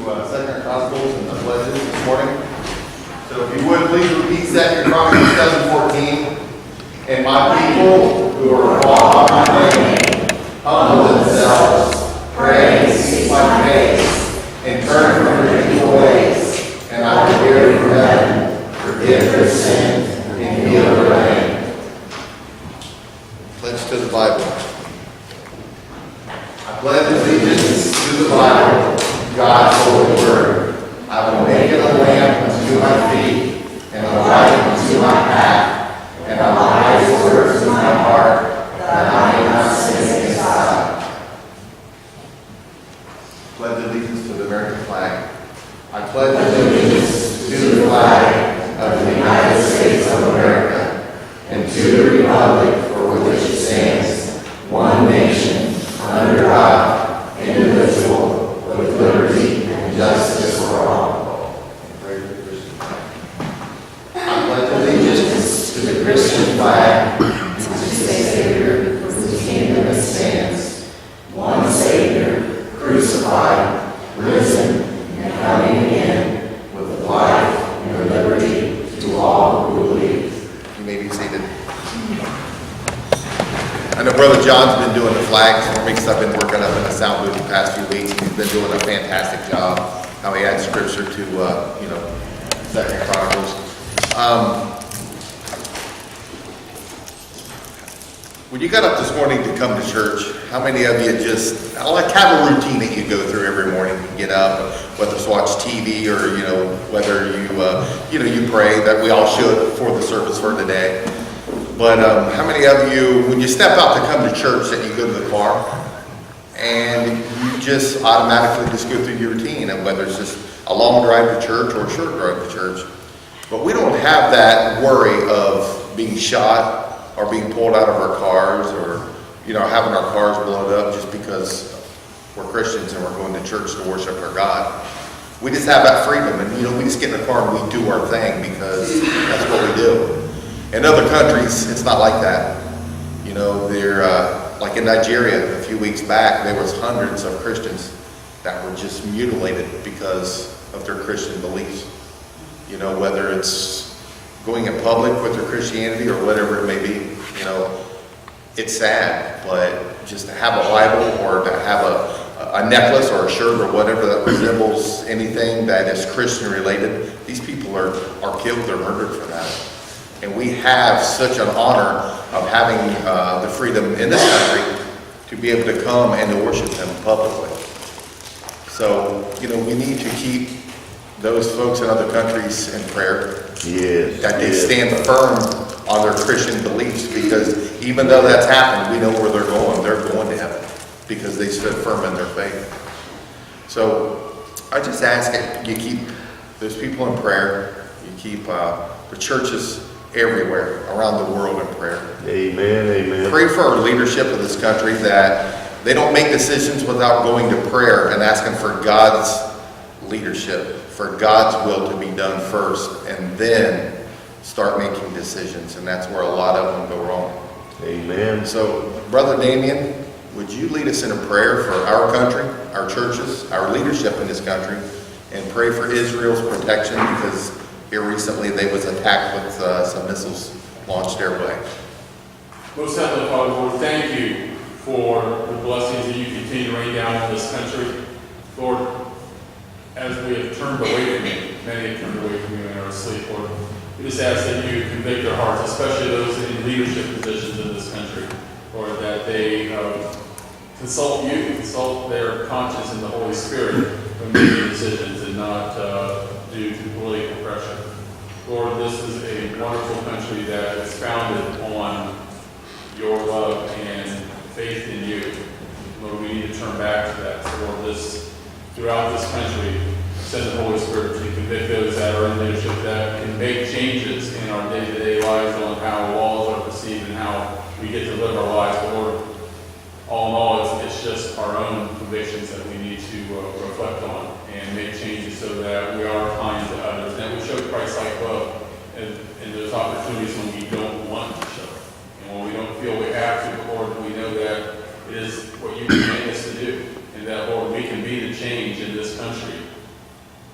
Second our Gospels and the pledges this morning. So if you would, please repeat Second Chronicles 7:14. And my people who are called by my name humble themselves, pray and seek my face, and turn from their evil ways, and I will hear from heaven, forgive their sins, and heal their land. Pledge to the Bible. I pledge allegiance to the Bible, God's holy word. I will make it a lamp unto my feet, and a light unto my path, and I will hide his words in my heart, that I may not sin against God. Pledge allegiance to the American flag. I pledge allegiance to the flag of the United States of America, and to the republic for which it stands, one nation, under God, indivisible, with liberty and justice for all. I pledge allegiance to the Christian flag, whose Savior, whose kingdom it stands, one Savior, crucified, risen, and coming again, with life and liberty to all who believe. You may be seated. I know Brother John's been doing the flags for me because I've been working up in the sound booth the past few weeks. He's been doing a fantastic job. How he adds scripture to, Second Chronicles. When you got up this morning to come to church, how many of you just have a routine that you go through every morning? You get up, whether it's watch TV or whether you pray, that we all should for the service for today. But how many of you, when you step out to come to church, that you go to the car and you just automatically just go through your routine, and whether it's just a long drive to church or a short drive to church? But we don't have that worry of being shot or being pulled out of our cars or having our cars blown up just because we're Christians and we're going to church to worship our God. We just have that freedom, and we just get in the car and we do our thing because that's what we do. In other countries, it's not like that. They're like in Nigeria a few weeks back, there was hundreds of Christians that were just mutilated because of their Christian beliefs. Whether it's going in public with their Christianity or whatever it may be, it's sad. But just to have a Bible or to have a necklace or a shirt or whatever that resembles anything that is Christian related, these people are killed, they're murdered for that. And we have such an honor of having the freedom in this country to be able to come and to worship Him publicly. So, we need to keep those folks in other countries in prayer. Yes. That they stand firm on their Christian beliefs, because even though that's happened, we know where they're going. They're going to heaven because they stood firm in their faith. So I just ask that you keep those people in prayer. You keep the churches everywhere around the world in prayer. Amen, amen. Pray for our leadership of this country, that they don't make decisions without going to prayer and asking for God's leadership, for God's will to be done first, and then start making decisions. And that's where a lot of them go wrong. Amen. So, Brother Damien, would you lead us in a prayer for our country, our churches, our leadership in this country, and pray for Israel's protection, because here recently they was attacked with some missiles launched their way. Most Heavenly Father, Lord, thank you for the blessings that you continue to rain down on this country. Lord, as we have turned away from you, many have turned away from you and are asleep, Lord, we just ask that you convict their hearts, especially those in leadership positions in this country, Lord, that they consult you, consult their conscience and the Holy Spirit when making decisions, and not due to political pressure. Lord, this is a wonderful country that is founded on your love and faith in you. Lord, we need to turn back to that. So Lord, throughout this country, send the Holy Spirit to convict those that are in leadership, that can make changes in our day-to-day lives on how laws are perceived and how we get to live our lives. But Lord, all in all, it's just our own convictions that we need to reflect on and make changes so that we are kind to others, and that we show Christ-like love in those opportunities when we don't want to show it, and when we don't feel we have to. But Lord, we know that it is what you command us to do, and that, Lord, we can be the change in this country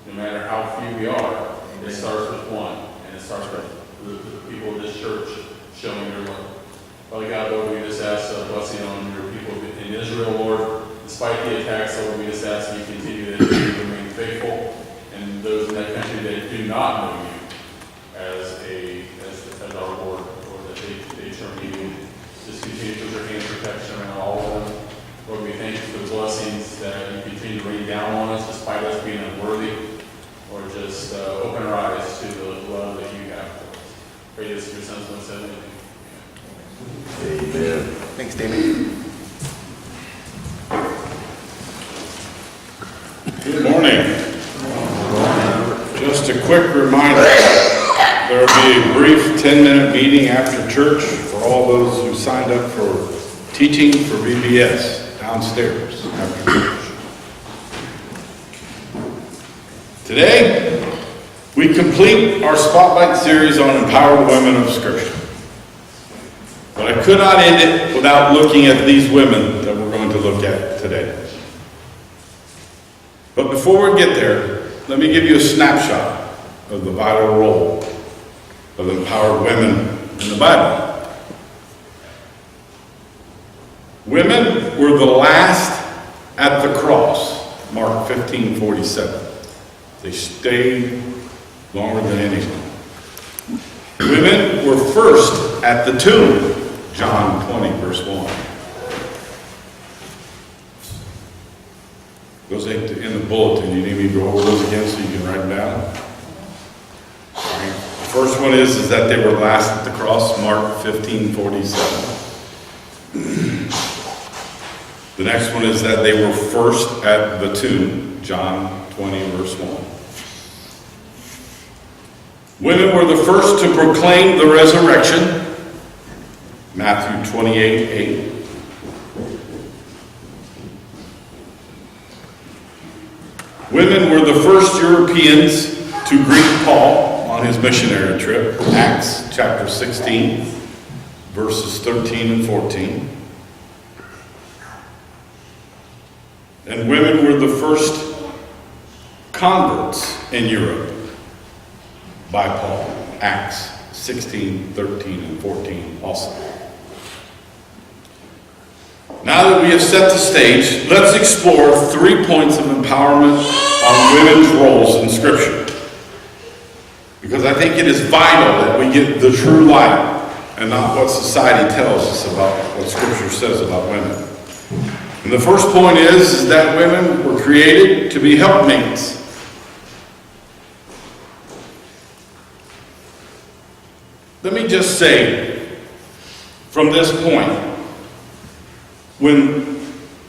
no matter how few we are, it starts with one, and it starts with the people of this church showing their love. Father God, Lord, we just ask a blessing on your people in Israel, Lord. Despite the attacks, Lord, we just ask that you continue to remain faithful, and those in that country that do not know you as our Lord, or that they turn to you. Just continue to put your hand of protection around all of them. Lord, we thank you for the blessings that you continue to rain down on us despite us being unworthy, or just open our eyes to the love that you have for us. Pray this in your son's most holy name. Amen. Thanks, Damien. Good morning. Just a quick reminder, there will be a brief 10-minute meeting after church for all those who signed up for teaching for VBS downstairs after church. Today, we complete our Spotlight series on empowered women of Scripture. But I could not end it without looking at these women that we're going to look at today. But before we get there, let me give you a snapshot of the vital role of empowered women in the Bible. Women were the last at the cross, Mark 15:47. They stayed longer than anyone. Women were first at the tomb, John 20, verse 1. Those ain't in the bulletin. You need me to go over those again so you can write them down? All right. The first one is that they were last at the cross, Mark 15:47. The next one is that they were first at the tomb, John 20, verse 1. Women were the first to proclaim the resurrection, Matthew 28:8. Women were the first Europeans to greet Paul on his missionary trip, Acts chapter 16, verses 13 and 14. And women were the first converts in Europe by Paul, Acts 16, 13, and 14 also. Now that we have set the stage, let's explore 3 points of empowerment on women's roles in Scripture. Because I think it is vital that we get the true light and not what society tells us about what Scripture says about women. And the first point is that women were created to be helpmates. Let me just say, from this point, when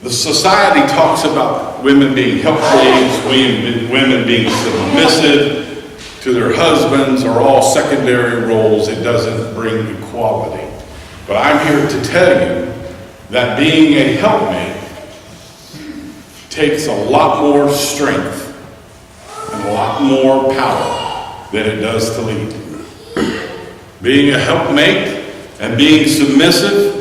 the society talks about women being helpmates, women being submissive to their husbands, are all secondary roles, it doesn't bring equality. But I'm here to tell you that being a helpmate takes a lot more strength and a lot more power than it does to lead. Being a helpmate and being submissive,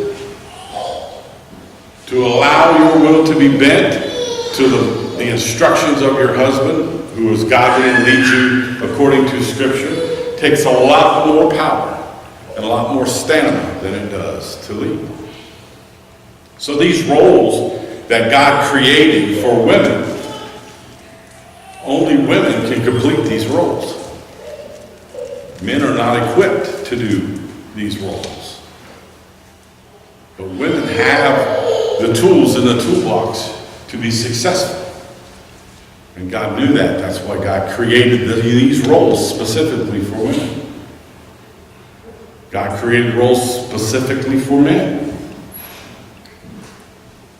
to allow your will to be bent to the instructions of your husband, who is godly and leads you according to Scripture, takes a lot more power and a lot more stamina than it does to lead. So these roles that God created for women, only women can complete these roles. Men are not equipped to do these roles. But women have the tools in the toolbox to be successful. And God knew that. That's why God created these roles specifically for women. God created roles specifically for men.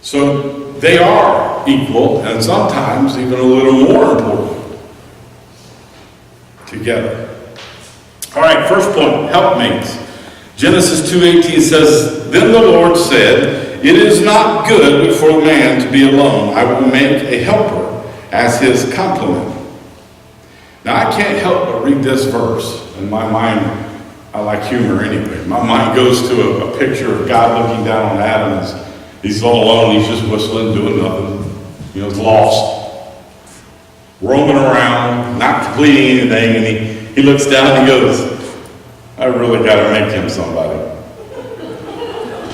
So they are equal and sometimes even a little more important together. All right, first point, helpmates. Genesis 2:18 says, "Then the Lord said, 'It is not good for a man to be alone. I will make a helper as his complement.'" Now, I can't help but read this verse. In my mind, I like humor anyway. My mind goes to a picture of God looking down on Adam. He's all alone. He's just whistling, doing nothing. He's lost, roaming around. not completing anything, and he looks down and he goes, I really got to make him somebody.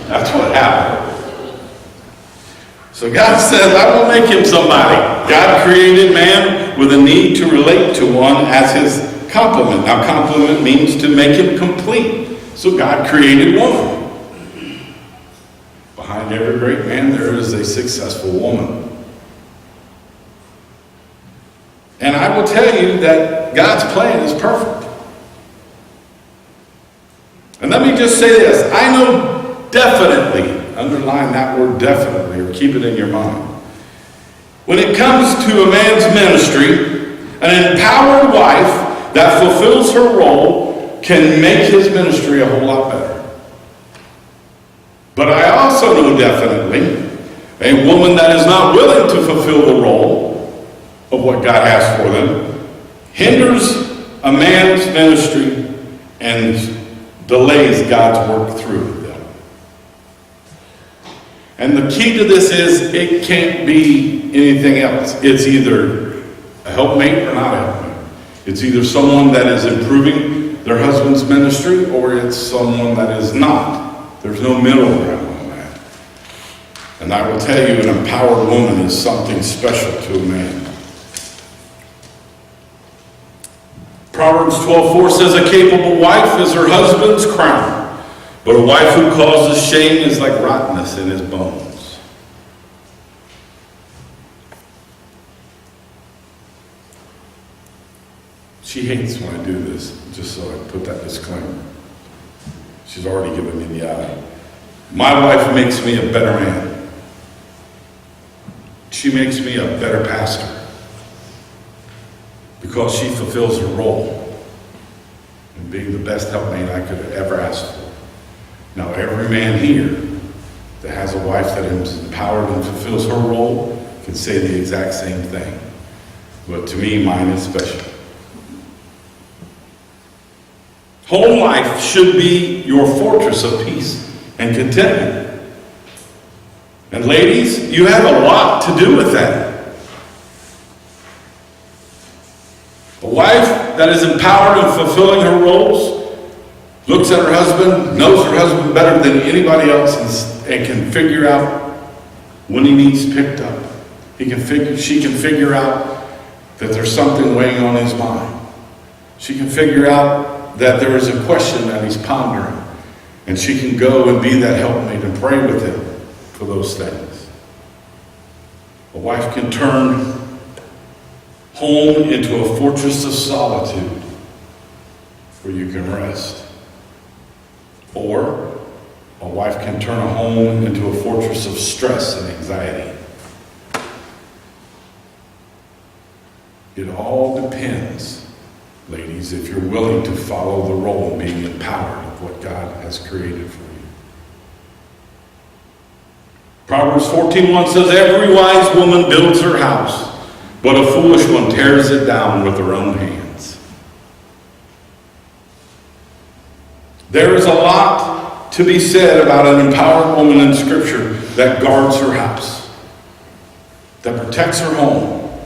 That's what happened. So God says, I will make him somebody. God created man with a need to relate to one as his complement. Now, complement means to make him complete. So God created woman. Behind every great man, there is a successful woman. And I will tell you that God's plan is perfect. And let me just say this. I know definitely, underline that word definitely, or keep it in your mind. When it comes to a man's ministry, an empowered wife that fulfills her role can make his ministry a whole lot better. But I also know definitely a woman that is not willing to fulfill the role of what God has for them hinders a man's ministry and delays God's work through them. And the key to this is it can't be anything else. It's either a helpmate or not a helpmate. It's either someone that is improving their husband's ministry or it's someone that is not. There's no middle ground on that. And I will tell you, an empowered woman is something special to a man. Proverbs 12:4 says, a capable wife is her husband's crown, but a wife who causes shame is like rottenness in his bones. She hates when I do this, just so I put that disclaimer. She's already given me the eye. My wife makes me a better man. She makes me a better pastor. Because she fulfills her role in being the best helpmate I could have ever asked for. Now, every man here that has a wife that is empowered and fulfills her role can say the exact same thing. But to me, mine is special. Home life should be your fortress of peace and contentment. And ladies, you have a lot to do with that. A wife that is empowered and fulfilling her roles, looks at her husband, knows her husband better than anybody else, and can figure out when he needs picked up. She can figure out that there's something weighing on his mind. She can figure out that there is a question that he's pondering, and she can go and be that helpmate and pray with him for those things. A wife can turn home into a fortress of solitude where you can rest. Or a wife can turn a home into a fortress of stress and anxiety. It all depends, ladies, if you're willing to follow the role of being empowered of what God has created for you. Proverbs 14:1 says, every wise woman builds her house, but a foolish one tears it down with her own hands. There is a lot to be said about an empowered woman in Scripture that guards her house, that protects her home,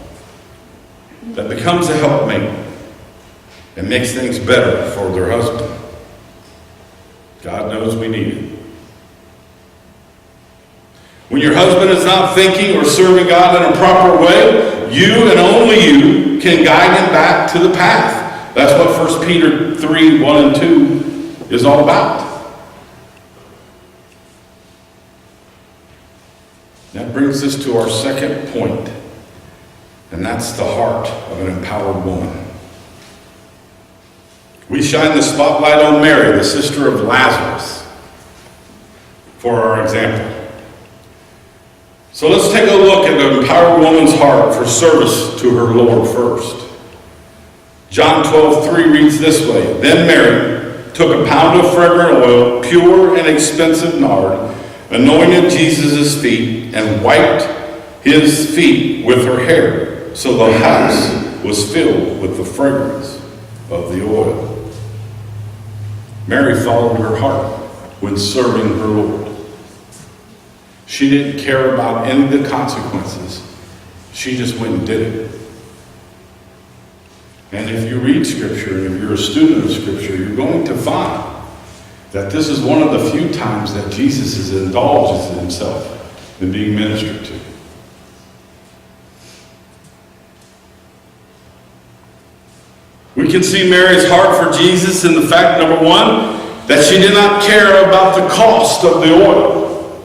that becomes a helpmate, and makes things better for their husband. God knows we need it. When your husband is not thinking or serving God in a proper way, you and only you can guide him back to the path. That's what 1 Peter 3:1 and 2 is all about. That brings us to our second point, and that's the heart of an empowered woman. We shine the spotlight on Mary, the sister of Lazarus, for our example. So let's take a look at the empowered woman's heart for service to her Lord first. John 12:3 reads this way, then Mary took a pound of fragrant oil, pure and expensive nard, anointed Jesus' feet, and wiped his feet with her hair, so the house was filled with the fragrance of the oil. Mary followed her heart when serving her Lord. She didn't care about any of the consequences. She just went and did it. And if you read Scripture, and if you're a student of Scripture, you're going to find that this is one of the few times that Jesus indulges himself in being ministered to. We can see Mary's heart for Jesus in the fact, number one, that she did not care about the cost of the oil.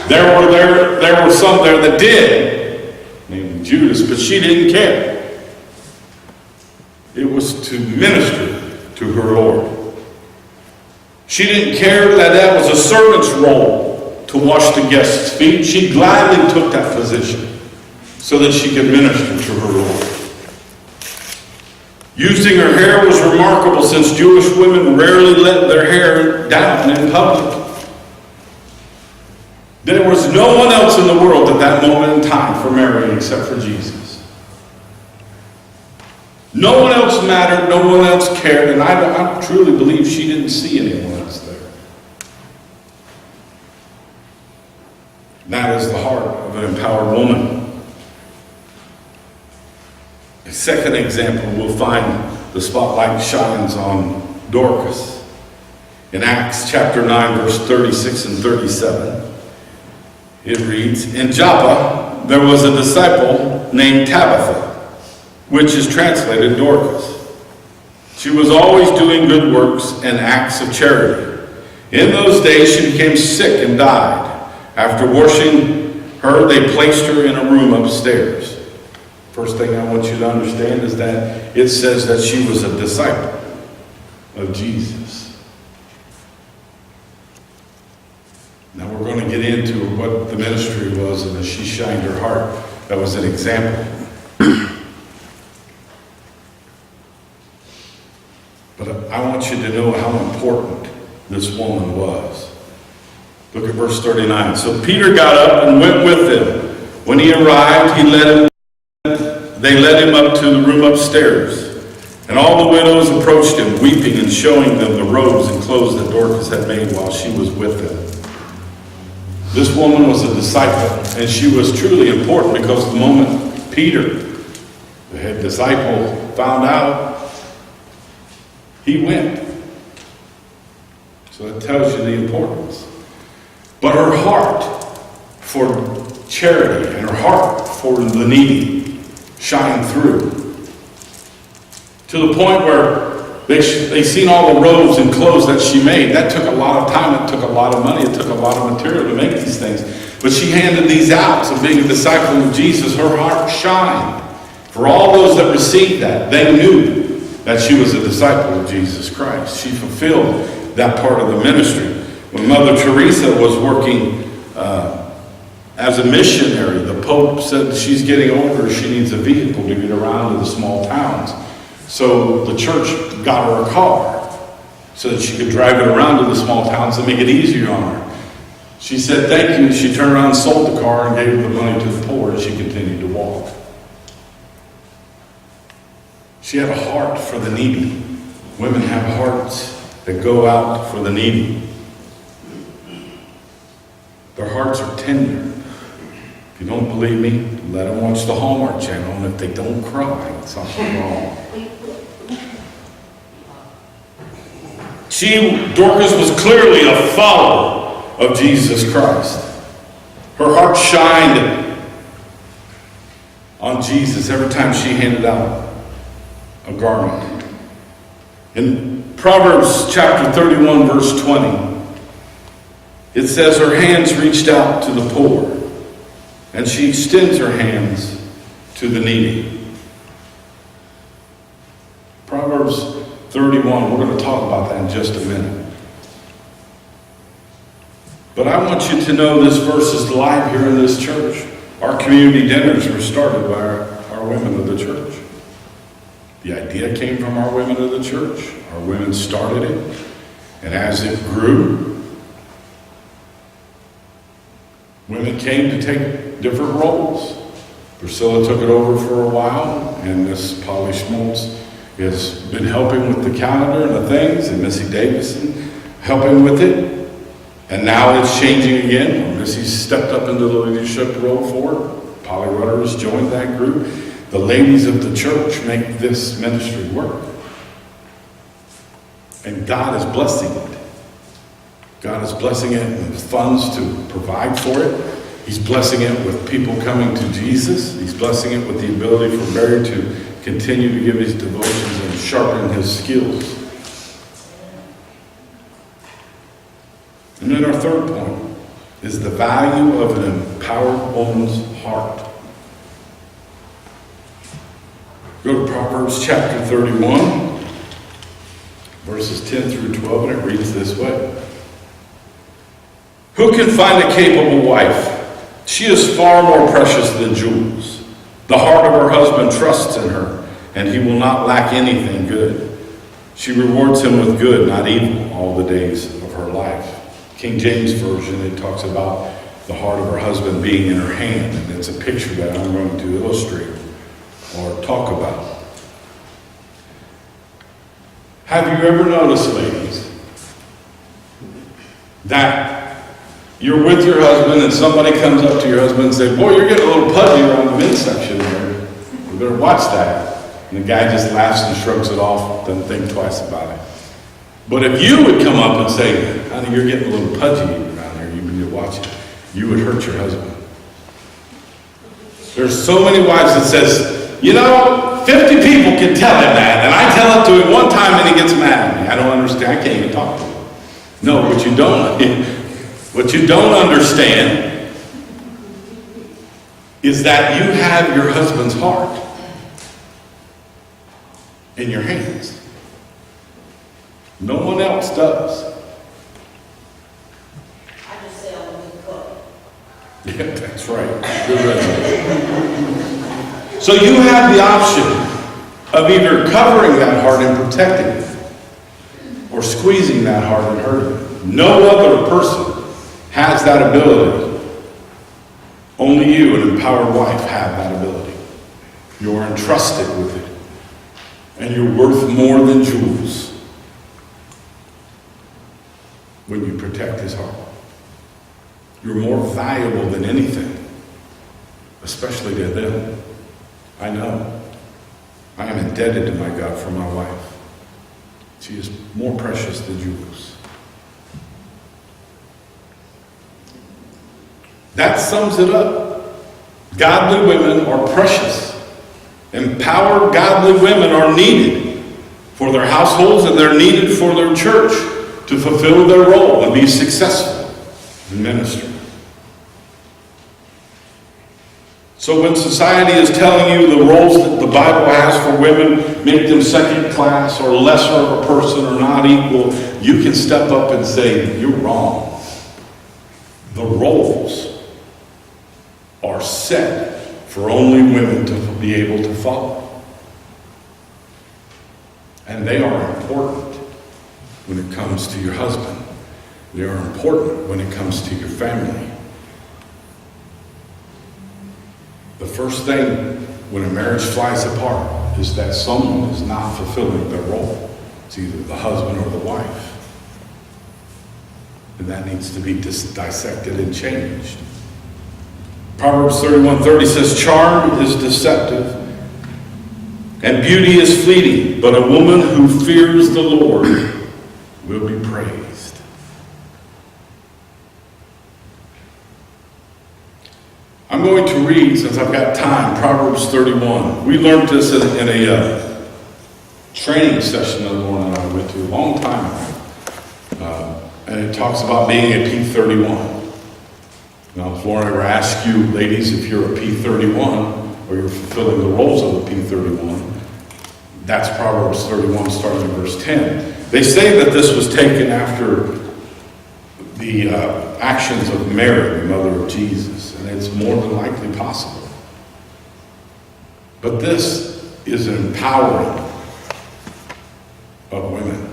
There were some there that did, namely Judas, but she didn't care. It was to minister to her Lord. She didn't care that was a servant's role to wash the guests' feet. She gladly took that position so that she could minister to her Lord. Using her hair was remarkable, since Jewish women rarely let their hair down in public. There was no one else in the world at that moment in time for Mary except for Jesus. No one else mattered, no one else cared, and I truly believe she didn't see anyone else there. And that is the heart of an empowered woman. A second example, we'll find the spotlight shines on Dorcas. In Acts chapter 9, verse 36 and 37, it reads, "In Joppa there was a disciple named Tabitha, which is translated Dorcas. She was always doing good works and acts of charity. In those days she became sick and died. After washing her, they placed her in a room upstairs." First thing I want you to understand is that it says that she was a disciple of Jesus. Now we're going to get into what the ministry was, and as she shined her heart, that was an example. But I want you to know how important this woman was. Look at verse 39. "So Peter got up and went with them. When he arrived, they led him up to the room upstairs. And all the widows approached him, weeping and showing them the robes and clothes that Dorcas had made while she was with them." This woman was a disciple, and she was truly important, because the moment Peter, the head disciple, found out, he went. So it tells you the importance. But her heart for charity and her heart for the needy shined through, to the point where they seen all the robes and clothes that she made. That took a lot of time, it took a lot of money, it took a lot of material to make these things. But she handed these out. So being a disciple of Jesus, her heart shined. For all those that received that, they knew that she was a disciple of Jesus Christ. She fulfilled that part of the ministry. When Mother Teresa was working as a missionary, the Pope said she's getting older, she needs a vehicle to get around to the small towns. So the church got her a car so that she could drive it around to the small towns and make it easier on her. She said thank you. She turned around and sold the car and gave the money to the poor, and she continued to walk. She had a heart for the needy. Women have hearts that go out for the needy. Their hearts are tender. If you don't believe me, let them watch the Hallmark Channel, and if they don't cry, something's wrong. Dorcas was clearly a follower of Jesus Christ. Her heart shined on Jesus every time she handed out a garment. In Proverbs chapter 31, verse 20, it says, "Her hands reached out to the poor, and she extends her hands to the needy." Proverbs 31, we're going to talk about that in just a minute. But I want you to know this verse is live here in this church. Our community dinners were started by our women of the church. The idea came from our women of the church. Our women started it. And as it grew, women came to take different roles. Priscilla took it over for a while, and Miss Polly Schmaltz has been helping with the calendar and the things, and Missy Davison helping with it. And now it's changing again. Missy's stepped up into the leadership role for it. Polly Rudder has joined that group. the ladies of the church make this ministry work. And God is blessing it. God is blessing it with funds to provide for it. He's blessing it with people coming to Jesus. He's blessing it with the ability for Mary to continue to give his devotions and sharpen his skills. And then our third point is the value of an empowered woman's heart. Go to Proverbs chapter 31, verses 10 through 12, and it reads this way. Who can find a capable wife? She is far more precious than jewels. The heart of her husband trusts in her, and he will not lack anything good. She rewards him with good, not evil, all the days of her life. King James Version, it talks about the heart of her husband being in her hand, and it's a picture that I'm going to illustrate or talk about. Have you ever noticed, ladies, that you're with your husband and somebody comes up to your husband and say, boy, you're getting a little pudgy around the midsection there. You better watch that. And the guy just laughs and shrugs it off, doesn't think twice about it. But if you would come up and say, honey, you're getting a little pudgy around there, you need to watch it, you would hurt your husband. There's so many wives that says, you know, 50 people can tell him that, and I tell it to him one time and he gets mad at me. I don't understand, I can't even talk to him. No, what you don't understand is that you have your husband's heart in your hands. No one else does. I just say I'm a good cook. Yeah, that's right. Good resume. So you have the option of either covering that heart and protecting it, or squeezing that heart and hurting it. No other person has that ability. Only you, an empowered wife, have that ability. You are entrusted with it. And you're worth more than jewels when you protect his heart. You're more valuable than anything, especially to them. I know. I am indebted to my God for my wife. She is more precious than jewels. That sums it up. Godly women are precious. Empowered, godly women are needed for their households, and they're needed for their church to fulfill their role and be successful in ministry. So when society is telling you the roles that the Bible has for women make them second class or lesser of a person or not equal, you can step up and say, you're wrong. The roles are set for only women to be able to follow. And they are important when it comes to your husband. They are important when it comes to your family. The first thing when a marriage flies apart is that someone is not fulfilling their role. It's either the husband or the wife. And that needs to be dissected and changed. Proverbs 31:30 says, charm is deceptive and beauty is fleeting, but a woman who fears the Lord will be praised. I'm going to read, since I've got time, Proverbs 31. We learned this in a training session the other morning I went to a long time ago. And it talks about being a P31. Now, if Lauren ever asks you, ladies, if you're a P31 or you're fulfilling the roles of a P31, that's Proverbs 31 starting in verse 10. They say that this was taken after the actions of Mary, the mother of Jesus, and it's more than likely possible. But this is an empowering of women.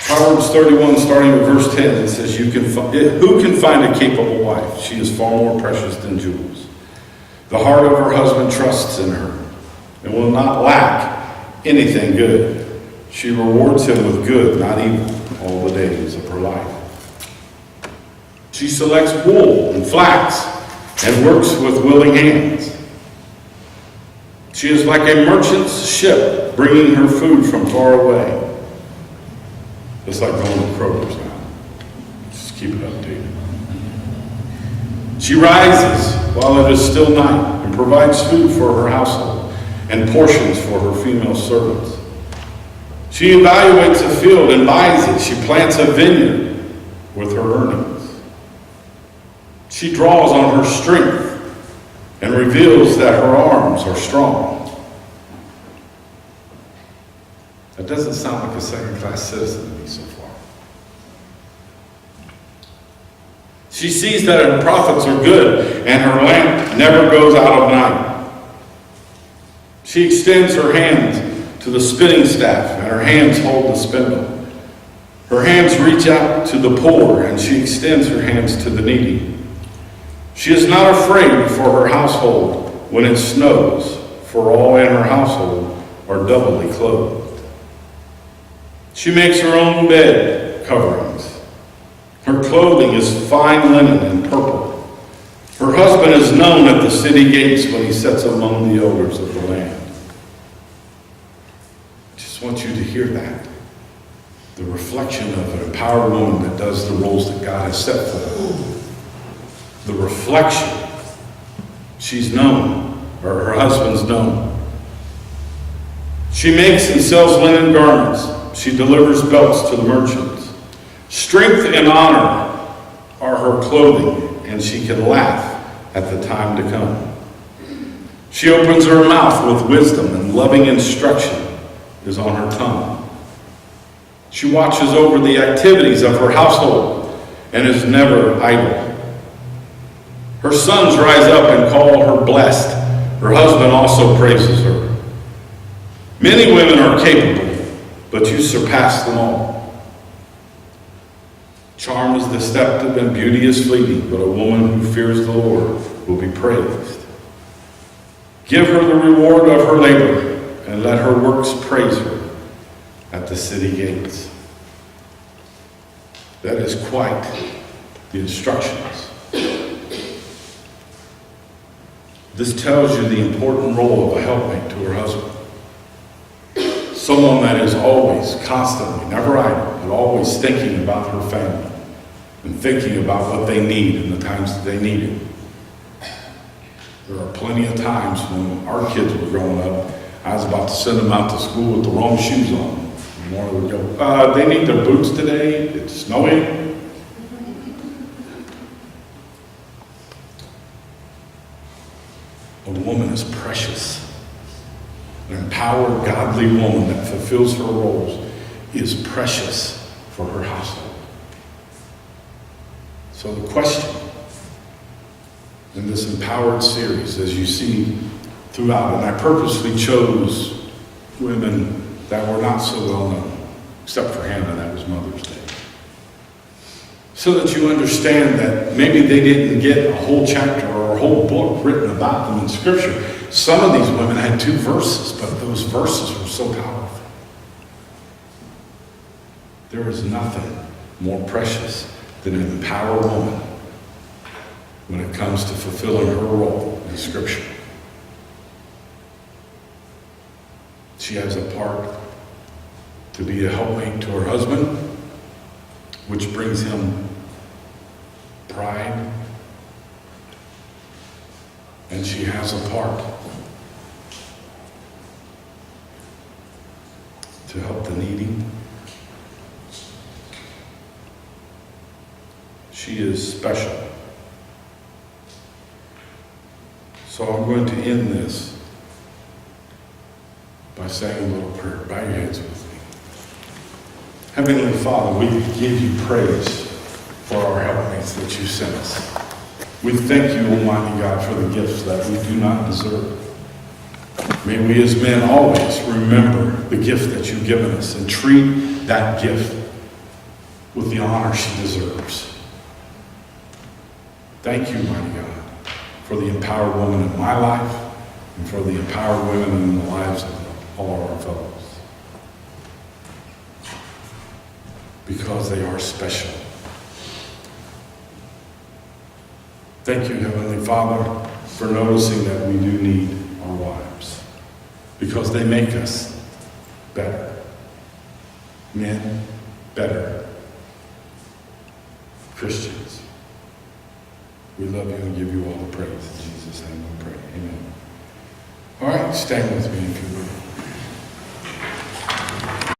Proverbs 31, starting with verse 10, it says, who can find a capable wife? She is far more precious than jewels. The heart of her husband trusts in her and will not lack anything good. She rewards him with good, not evil, all the days of her life. She selects wool and flax and works with willing hands. She is like a merchant's ship bringing her food from far away. It's like going to Kroger's now. Just keep it updated. She rises while it is still night and provides food for her household and portions for her female servants. She evaluates a field and buys it. She plants a vineyard with her earnings. She draws on her strength and reveals that her arms are strong. That doesn't sound like a second-class citizen to me so far. She sees that her profits are good and her lamp never goes out of night. She extends her hands to the spinning staff and her hands hold the spindle. Her hands reach out to the poor and she extends her hands to the needy. She is not afraid for her household when it snows, for all in her household are doubly clothed. She makes her own bed coverings. Her clothing is fine linen and purple. Her husband is known at the city gates when he sits among the elders of the land. I just want you to hear that. The reflection of an empowered woman that does the roles that God has set for her. The reflection. She's known, or her husband's known. She makes and sells linen garments. She delivers belts to the merchants. Strength and honor are her clothing, and she can laugh at the time to come. She opens her mouth with wisdom, and loving instruction is on her tongue. She watches over the activities of her household and is never idle. Her sons rise up and call her blessed. Her husband also praises her. Many women are capable, but you surpass them all. Charm is deceptive and beauty is fleeting, but a woman who fears the Lord will be praised. Give her the reward of her labor, and let her works praise her at the city gates. That is quite the instructions. This tells you the important role of a helpmate to her husband. Someone that is always, constantly, never idle, but always thinking about her family and thinking about what they need in the times that they need it. There are plenty of times when our kids were growing up, I was about to send them out to school with the wrong shoes on. And one would go, they need their boots today, it's snowing. A woman is precious. An empowered, godly woman that fulfills her roles is precious for her household. So the question in this empowered series, as you see throughout, and I purposely chose women that were not so well known, except for Hannah, that was Mother's Day. So that you understand that maybe they didn't get a whole chapter or a whole book written about them in Scripture. Some of these women had 2 verses, but those verses were so powerful. There is nothing more precious than an empowered woman when it comes to fulfilling her role in Scripture. She has a part to be a helpmate to her husband, which brings him pride. And she has a part to help the needy. She is special. So I'm going to end this by saying a little prayer. Bow your heads with me. Heavenly Father, we give you praise for our helpmates that you sent us. We thank you, Almighty God, for the gifts that we do not deserve. May we as men always remember the gift that you've given us and treat that gift with the honor she deserves. Thank you, mighty God, for the empowered woman in my life and for the empowered women in the lives of all of our fellows. Because they are special. Thank you, Heavenly Father, for noticing that we do need our wives. because they make us better. Men, better Christians. We love you and give you all the praise. In Jesus' name we pray. Amen. All right, stand with me if you will.